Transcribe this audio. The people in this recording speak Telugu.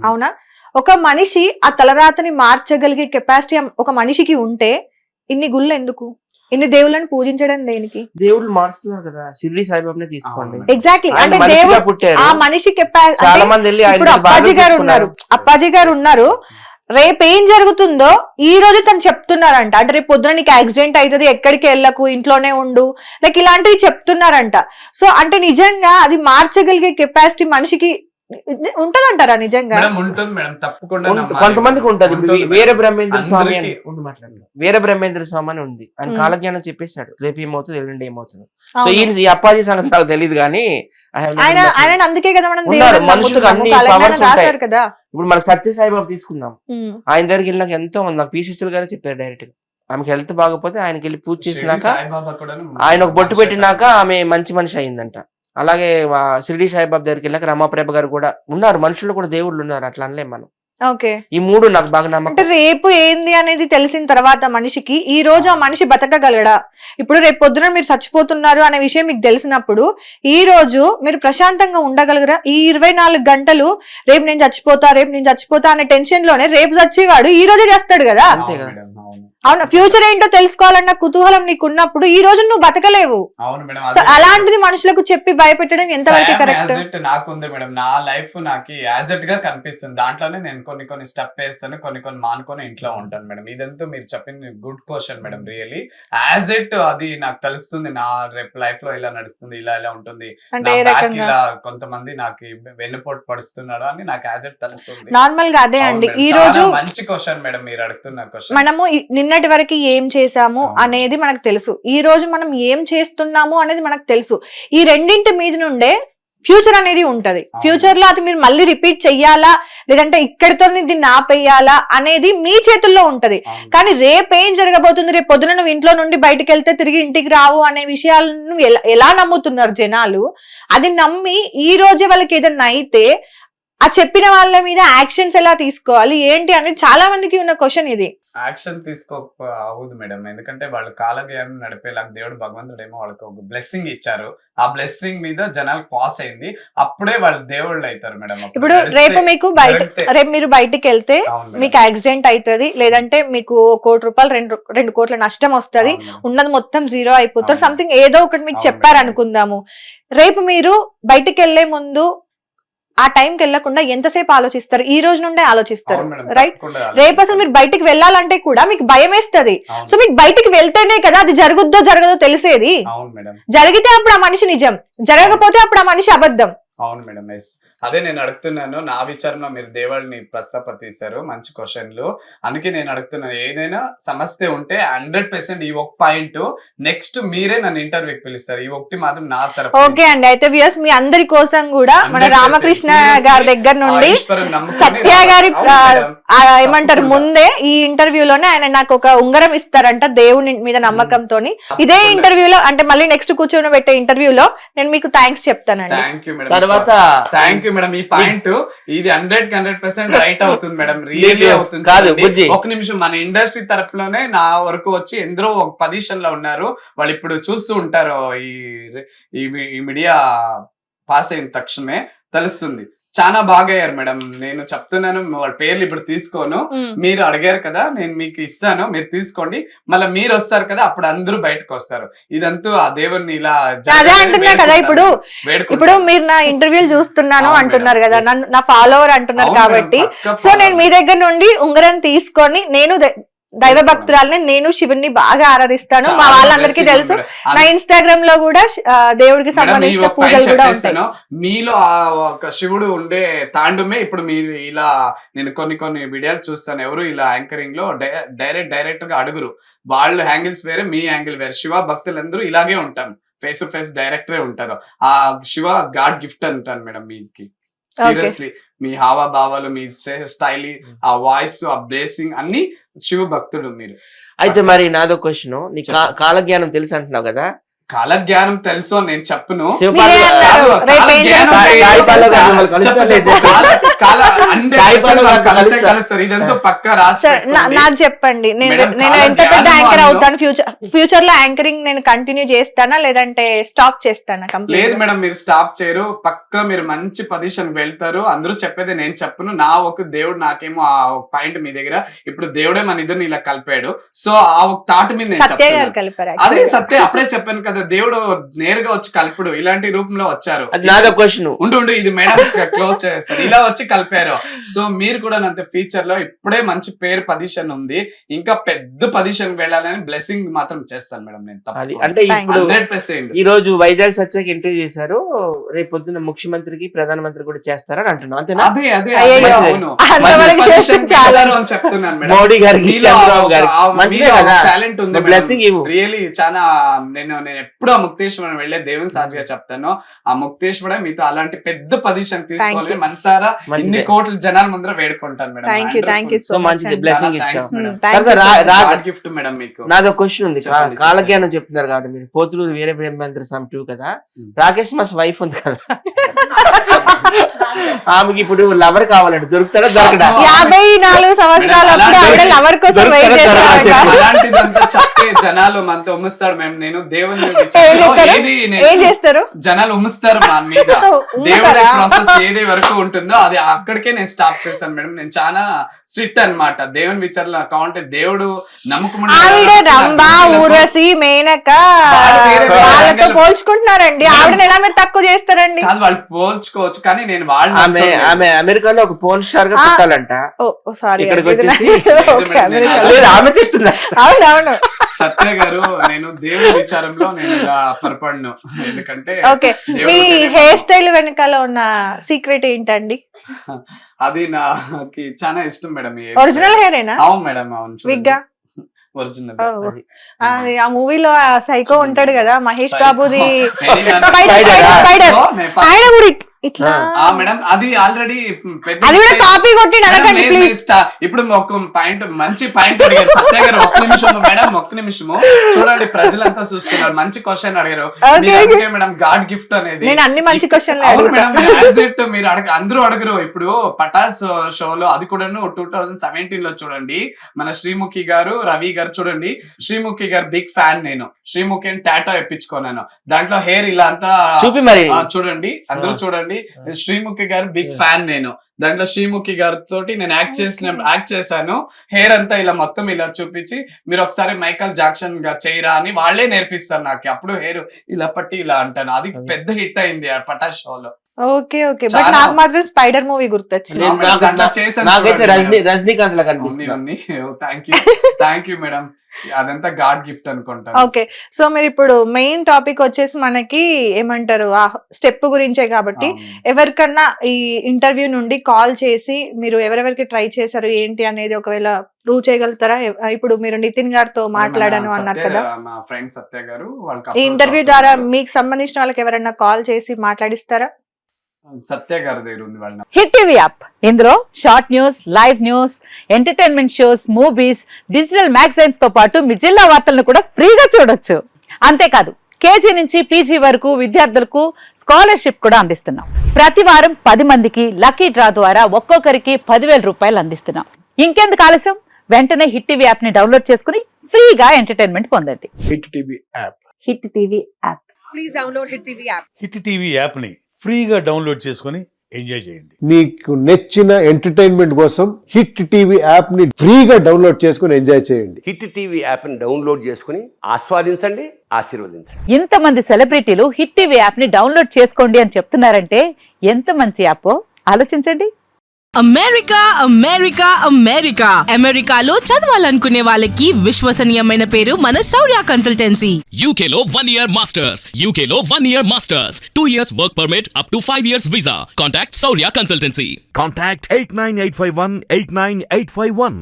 అవునా? ఒక మనిషి ఆ తలరాతని మార్చగలిగే కెపాసిటీ ఒక మనిషికి ఉంటే ఇన్ని గుళ్ళు ఎందుకు? ఇన్ని దేవుళ్ళని పూజించడం దేనికి? దేవుళ్ళు మారుస్తున్నారు కదా, షిరిడి సాయిబాబానే తీసుకోండి. ఎగ్జాక్ట్లీ. ఆయన అంటే మనిషిగా దేవుడు పుట్టారు. ఆ మనిషి చాలా మంది వెళ్ళి ఇప్పుడు ఆయన అప్పాజీ గారు ఉన్నారు, అప్పాజీ గారు ఉన్నారు. రేపు ఏం జరుగుతుందో ఈ రోజు తను చెప్తున్నారంట. అంటే రేపు పొద్దున నీకు యాక్సిడెంట్ అవుతుంది, ఎక్కడికి వెళ్ళకు, ఇంట్లోనే ఉండు, లైక్ ఇలాంటివి చెప్తున్నారంట. సో అంటే నిజంగా అది మార్చగలిగే కెపాసిటీ మనిషికి ఉంటదంటారా నిజంగా? ఉంటుంది మేడం, తప్పకుండా కొంతమందికి ఉంటది. వీర బ్రహ్మేంద్ర స్వామి అని వీర బ్రహ్మేంద్ర స్వామి అని ఉంది. ఆయన కాలజ్ఞానం చెప్పేశాడు, రేపు ఏమవుతుంది, ఎల్లుండి ఏమవుతుంది. సో ఈ అప్పాజీ సంగతి నాకు తెలియదు కానీ ఆయన అందుకే కదా మనం మనుషులకు అన్ని పవర్స్ ఉంటాయి కదా. ఇప్పుడు మనకు సత్య సాయిబాబా తీసుకుందాం, ఆయన దగ్గరికి వెళ్ళినాక ఎంతో మంది, నాకు పీసీసీలు గారే చెప్పారు డైరెక్ట్ గా, ఆమెకి హెల్త్ బాగపోతే ఆయనకి వెళ్ళి పూజ చేసినాక ఆయన ఒక బొట్టు పెట్టినాక ఆమె మంచి మనిషి అయిందంట. అలాగే షిరిడి సాయిబాబా దగ్గరికి వెళ్ళాక రమాప్రభ గారు కూడా ఉన్నారు, మనుషులు కూడా దేవుళ్ళు ఉన్నారు, అట్లా అనలేం మనం. ఓకే, ఈ మూడు నాకు బాగా నమ్మకం. అంటే రేపు ఏంది అనేది తెలిసిన తర్వాత మనిషికి ఈ రోజు ఆ మనిషి బతకగలడా? ఇప్పుడు రేపు పొద్దున మీరు చచ్చిపోతున్నారు అనే విషయం మీకు తెలిసినప్పుడు ఈ రోజు మీరు ప్రశాంతంగా ఉండగలగరా? ఈ 24 గంటలు రేపు నేను చచ్చిపోతా అనే టెన్షన్ లోనే రేపు చచ్చేవాడు ఈ రోజే చేస్తాడు కదా. అంతే కదా. అవును, ఫ్యూచర్ ఏంటో తెలుసుకోవాలన్న కుతూహలం నీకు ఉన్నప్పుడు ఈ రోజు నువ్వు బతకలేవు. సో అలాంటిది మనుషులకు చెప్పి భయపెట్టడం ఎంతవరకు కరెక్ట్? నాకుంది మేడం, నా లైఫ్ నాకు యాజ్ ఇట్ గా కనిపిస్తుంది. దాంట్లోనే నేను కొన్ని స్టెప్ వేస్తాను, కొన్ని మానుకొని ఇంట్లో ఉంటాను మేడం. ఇదంతా మీరు చెప్పింది good question madam. Really as it అది నాకు తెలుస్తుంది. నా రేపు లైఫ్ లో ఇలా నడుస్తుంది, ఇలా ఉంటుంది, ఇలా కొంతమంది నాకు వెన్నుపోటు పడుతున్నారు అని నాకు యాజ్ ఇట్ తెలుస్తుంది. నార్మల్ గా అదే అండి. ఈ రోజు మంచి క్వశ్చన్ మేడం మీరు అడుగుతున్న క్వశ్చన్. మనము నిన్నటి వరకు ఏం చేసాము అనేది మనకు తెలుసు, ఈ రోజు మనం ఏం చేస్తున్నాము అనేది మనకు తెలుసు. ఈ రెండింటి మీద నుండే ఫ్యూచర్ అనేది ఉంటది. ఫ్యూచర్ లో అది మీరు మళ్ళీ రిపీట్ చెయ్యాలా, లేదంటే ఇక్కడితో దీన్ని ఆపేయాలా అనేది మీ చేతుల్లో ఉంటది. కానీ రేపు ఏం జరగబోతుంది, రేపు పొద్దున నువ్వు ఇంట్లో నుండి బయటకు వెళ్తే తిరిగి ఇంటికి రావు అనే విషయాలను ఎలా నమ్ముతున్నారు జనాలు? అది నమ్మి ఈ రోజే వాళ్ళకి ఏదన్నా అయితే ఆ చెప్పిన వాళ్ళ మీద యాక్షన్స్ ఎలా తీసుకోవాలి ఏంటి అనేది చాలా మందికి ఉన్న క్వశ్చన్ ఇది. యాక్షన్ తీసుకోవద్దు మేడం, ఎందుకంటే వాళ్ళు కాలజ్ఞానం నడిపేలాగా దేవుడు భగవంతుడేమో వాళ్ళకి ఒక బ్లెస్సింగ్ ఇచ్చారు. ఆ బ్లెస్సింగ్ మీద జనాలు పాస్ అయింది, అప్పుడే వాళ్ళు దేవుళ్ళు అవుతారు మేడం. ఇప్పుడు రేపు మీకు రేపు మీరు బయటికి వెళ్తే మీకు యాక్సిడెంట్ అవుతుంది, లేదంటే మీకు ₹1 కోటి 2 కోట్ల నష్టం వస్తుంది, ఉన్నది మొత్తం జీరో అయిపోతారు, సంథింగ్ ఏదో ఒకటి మీకు చెప్పారు అనుకుందాము. రేపు మీరు బయటికి వెళ్లే ముందు ఆ టైంకి వెళ్లకుండా ఎంతసేపు ఆలోచిస్తారు? ఈ రోజు నుండే ఆలోచిస్తారు, రైట్? రేపు అసలు మీరు బయటికి వెళ్ళాలంటే కూడా మీకు భయం వేస్తుంది. సో మీకు బయటికి వెళ్తేనే కదా అది జరుగుద్దో జరగదో తెలిసేది. జరిగితే అప్పుడు ఆ మనిషి నిజం, జరగకపోతే అప్పుడు ఆ మనిషి అబద్ధం. అవును మేడం, ఎస్. అదే నేను అడుగుతున్నాను. నా విచారంలో మీరు దేవుడిని ప్రస్తాపతిస్తారు, మంచి క్వశ్చన్లు. అందుకే నేను అడుగుతున్నాను, ఏదైనా సమస్య ఉంటే 100% ఈ ఒక పాయింట్ నెక్స్ట్ మీరే నన్ను ఇంటర్వ్యూకి పిలుస్తారు, ఈ ఒకటి మాత్రం నా తరపు. ఓకే అండి, అయితే వ్యూయర్స్ మీ అందరి కోసం కూడా మన రామకృష్ణ గారి దగ్గర నుండి సత్య గారి ఏమంటారు ముందే ఈ ఇంటర్వ్యూలోనే ఆయన నాకు ఒక ఉంగరం ఇస్తారంట దేవుని మీద నమ్మకంతో. ఇదే ఇంటర్వ్యూలో అంటే మళ్ళీ నెక్స్ట్ కూర్చొని పెట్టే ఇంటర్వ్యూలో నేను మీకు థ్యాంక్స్ చెప్తానండి. Thank you madam. Thank you madam. ఈ పాయింట్ ఇది 100% రైట్ అవుతుంది మేడం, రియల్లీ అవుతుంది. ఒక నిమిషం, మన ఇండస్ట్రీ తరపులోనే నా వరకు వచ్చి ఎందరో ఒక పొజిషన్ లో ఉన్నారు, వాళ్ళు ఇప్పుడు చూస్తూ ఉంటారు. ఈ మీడియా పాస్ అయిన తక్షణమే తెలుస్తుంది. చాలా బాగా అయ్యారు మేడం. నేను చెప్తున్నాను, వాళ్ళ పేర్లు ఇప్పుడు తీసుకోను, మీరు అడిగారు కదా నేను మీకు ఇస్తాను, మీరు తీసుకోండి, మళ్ళీ మీరు వస్తారు కదా అప్పుడు అందరూ బయటకు వస్తారు. ఇదంతా ఆ దేవుని ఇలా అదే అంటున్నా కదా. ఇప్పుడు మీరు నా ఇంటర్వ్యూలు చూస్తున్నాను అంటున్నారు కదా, నా ఫాలోవర్ అంటున్నారు కాబట్టి, సో నేను మీ దగ్గర నుండి ఉంగరం తీసుకొని, నేను దైవ భక్తురాలని, నేను శివుని బాగా ఆరాధిస్తాను, మా వాళ్ళందరికీ తెలుసు. నా ఇన్స్టాగ్రామ్ లో కూడా దేవుడికి సంబంధించిన పూజలు కూడా ఉంటాయి. మీలో ఒక శివుడు ఉండే తాండమే ఇప్పుడు మీరు ఇలా, నేను కొన్ని వీడియోలు చూస్తాను, ఎవరు ఇలా యాంకరింగ్ లో డైరెక్ట్ గా అడుగురు, వాళ్ళు యాంగిల్స్ వేరే, మీ యాంగిల్ వేరే. శివ భక్తులందరూ ఇలాగే ఉంటారు, ఫేస్ టు ఫేస్ డైరెక్టరే ఉంటారు. ఆ శివ గాడ్ గిఫ్ట్ అంటాను మేడం మీకు. సీరియస్లీ మీ హావభావాలు, మీ స్టైల్, ఆ వాయిస్, ఆ బ్లేసింగ్ అన్ని శివ భక్తుడు మీరు. అయితే మరి నాదో క్వశ్చన్, నీ కాలజ్ఞానం తెలుసు అంటున్నావు కదా, కాలజ్ఞానం తెలుసు అని నేను చెప్పను. మీరే అన్నారు, రేపు ఏం కలుస్తారు, ఇదంతా పక్కా సార్ నాకు చెప్పండి, నేను ఎంత పెద్ద యాంకర్ అవుతాను ఫ్యూచర్ లో? యాంకరింగ్ నేను కంటిన్యూ చేస్తానా లేదంటే స్టాప్ చేస్తానా? లేదు మేడం, మీరు స్టాప్ చేయరు, పక్కా మీరు మంచి పొజిషన్ వెళ్తారు. అందరూ చెప్పేది నేను చెప్పను. నా ఒక దేవుడు నాకేమో ఆ పాయింట్ మీ దగ్గర, ఇప్పుడు దేవుడే మన ఇద్దరిని ఇలా కలిపాడు. సో ఆ ఒక థాట్ మీద నేను సత్య గారు కలిపారు. అదే సత్య, అప్పుడే చెప్పాను కదా, దేవుడు నేరుగా వచ్చి కలుపుడు, ఇలాంటి రూపంలో వచ్చారు. ఉండు ఇది మేడం క్లోజ్ చేస్తారు, ఇలా వచ్చి కలిపారు. సో మీరు కూడా అంతే ఫ్యూచర్ లో ఇప్పుడే మంచి పేరు పొజిషన్ ఉంది, ఇంకా పెద్ద పొజిషన్ వెళ్ళాలని బ్లెస్సింగ్ మాత్రం చేస్తాను మేడం నేను. అంటే 100% ఈ రోజు వైజాగ్ సత్యకి ఇంటర్వ్యూ చేశారు, రేపు పొద్దున్న ముఖ్యమంత్రికి ప్రధానమంత్రి కూడా చేస్తారని అంటున్నాను, అంతేనా? అదే అవును. అని చెప్తున్నాను మేడం. మోడీ గారికి, చంద్రబాబు గారికి టాలెంట్ ఉంది, బ్లెస్సింగ్ రియలీ చాలా. నేను ఎప్పుడు ఆ ముక్తేశ్వరం వెళ్లే దేవుని సాక్షిగా చెప్తాను, ఆ ముక్తేశ్వరం మీతో అలాంటి పెద్ద పొజిషన్ తీసుకోవాలని మనసారా ఇన్ని కోట్ల జనాల ముందర వేడుకుంటాను మేడం. సో మంచిది, బ్లెస్సింగ్ ఇచ్చాను. గిఫ్ట్ మేడం మీకు. నాదో క్వశ్చన్ ఉంది, కాలజ్ఞానం చెప్తున్నారు కాబట్టి మీరు పోతులూరు వీర బ్రహ్మేంద్ర స్వామి 2 కదా, రాకేష్ మాస్ వైఫ్ ఉంది కదా, ఆమెకి ఇప్పుడు లవర్ కావాలంటే దొరుకుతాడా దొరకడా? 54 సంవత్సరాలు ఆవిడ లవర్ కోసం వెయిట్ చేస్తారు. అలాంటిదంతా చెప్తే జనాలు మనతో ఉమ్మిస్తాడు మేము. నేను దేవుని ఏం చేస్తారు, జనాలు ఉమ్మిస్తారు మా మీద. దేవుడి ప్రాసెస్ ఏది వరకు ఉంటుందో అది అక్కడికే నేను స్టాప్ చేస్తాను మేడం. నేను చాలా స్ట్రిక్ట్ అన్నమాట దేవుని విచారణ అకౌంట్. దేవుడు నమ్మకం రంభా, ఊర్వశి, మేనక వాళ్ళతో పోల్చుకుంటున్నారండి, ఆవిడని ఎలా మీరు తక్కువ చేస్తారండి? కాదు, వాళ్ళు పోల్చుకోవచ్చు, కానీ నేను ఆమె అమెరికాలో ఒక పోర్న్ స్టార్ గా పుట్టాలంట, ఇక్కడికి వచ్చేసి ఆమె చెప్తున్నా. అవునవును సత్య గారు, నేను దేవుడి విచారంలో నేను ఇలా పొరపడను, ఎందుకంటే మీ హెయిర్ స్టైల్ వెనకాల ఉన్న సీక్రెట్ ఏంటండి? అది నాకు చాలా ఇష్టం మేడం. ఒరిజినల్ హెయిర్ ఏనా? అవును మేడం, అవును. విగ్గా ఒరిజినల్. ఆ మూవీలో సైకో ఉంటాడు కదా మహేష్ బాబుది, మేడం అది ఆల్రెడీ కాపీ కొట్టి ఇప్పుడు ఒక పాయింట్, మంచి పాయింట్ అడిగారు సత్య గారు. ఒక్క నిమిషము మేడం, ఒక్క నిమిషము చూడండి, ప్రజలంతా చూస్తున్నారు. మంచి క్వశ్చన్ అడిగారు మేడం, గాడ్ గిఫ్ట్ అనేది. నేను అన్ని మంచి క్వశ్చన్ మీరు అందరూ అడగరు. ఇప్పుడు పటాస్ షోలో అది కూడాను 2017 లో చూడండి, మన శ్రీముఖి గారు, రవి గారు చూడండి. శ్రీముఖి గారు బిగ్ ఫ్యాన్, నేను శ్రీముఖి అని టాటో ఇప్పించుకున్నాను. దాంట్లో హెయిర్ ఇలా అంతా చూడండి, అందరూ చూడండి. శ్రీముఖి గారు బిగ్ ఫ్యాన్ నేను. దాంట్లో శ్రీముఖి గారితో నేను యాక్ట్ చేశాను. హెయిర్ అంతా ఇలా మొత్తం ఇలా చూపించి, మీరు ఒకసారి మైకల్ జాక్సన్ గా చేయరా అని వాళ్ళే నేర్పిస్తారు నాకు. అప్పుడు హెయిర్ ఇలా పట్టి ఇలా అంటాను. అది పెద్ద హిట్ అయింది ఆ పటాస్ షోలో. ఓకే ఓకే, బట్ నాకు మాత్రం స్పైడర్ మూవీ గుర్తొచ్చింది. రజనీకాంత్ లా కనిపిస్తుంది. థ్యాంక్ యూ మేడం, అదంతా గాడ్ గిఫ్ట్ అనుకుంటా. ఓకే, సో మీరు ఇప్పుడు మెయిన్ టాపిక్ వచ్చేసి మనకి ఏమంటారు, ఆ స్టెప్ గురించే కాబట్టి ఎవరికన్నా ఈ ఇంటర్వ్యూ నుండి కాల్ చేసి మీరు ఎవరెవరికి ట్రై చేశారు ఏంటి అనేది ఒకవేళ ప్రూవ్ చేయగలుగుతారా? ఇప్పుడు మీరు నితిన్ గారితో మాట్లాడాను అన్నారు కదా, మా ఫ్రెండ్ సత్య గారు, ఈ ఇంటర్వ్యూ ద్వారా మీకు సంబంధించిన వాళ్ళకి ఎవరైనా కాల్ చేసి మాట్లాడిస్తారా? సత్య గారి దగ్గర ఉంది వాళ్ళ. హిట్ టీవీ యాప్, ఇందులో short news, live news, entertainment shows, movies, digital magazines తో పాటు మీ జిల్లా వార్తలను కూడా ఫ్రీగా చూడొచ్చు. అంతేకాదు కేజీ నుంచి పీజీ వరకు విద్యార్థులకు స్కాలర్షిప్ కూడా అందిస్తున్నాం. ప్రతి వారం 10 మందికి లక్కీ డ్రా ద్వారా ఒక్కొక్కరికి 10,000 రూపాయలు అందిస్తున్నాం. ఇంకెందుకు ఆలస్యం, వెంటనే హిట్ టీవీ యాప్ ని డౌన్లోడ్ చేసుకుని ఫ్రీగా ఎంటర్టైన్మెంట్ పొందండి. Hit TV app. Hit TV app. Please download hit TV app. Hit TV app ని ఫ్రీగా డౌన్లోడ్ చేసుకుని ఎంజాయ్ చేయండి. మీకు నచ్చిన ఎంటర్టైన్మెంట్ కోసం హిట్ టీవీ యాప్ ని ఫ్రీగా డౌన్లోడ్ చేసుకుని ఎంజాయ్ చేయండి. హిట్ టీవీ యాప్ ని డౌన్లోడ్ చేసుకుని ఆస్వాదించండి, ఆశీర్వదించండి. ఇంతమంది సెలబ్రిటీలు హిట్ టీవీ యాప్ ని డౌన్లోడ్ చేసుకోండి అని చెప్తున్నారంటే ఎంత మంచి యాప్ ఆలోచించండి. అమెరికా అమెరికా అమెరికా అమెరికాలో చదవాలనుకునే వాళ్ళకి విశ్వసనీయమైన పేరు మన శౌర్య కన్సల్టెన్సీ. UK లో 1 year masters, UK లో 1 year masters, 2 years work permit up to 5 years visa. Contact Saurya Consultancy. Contact 89851 89851.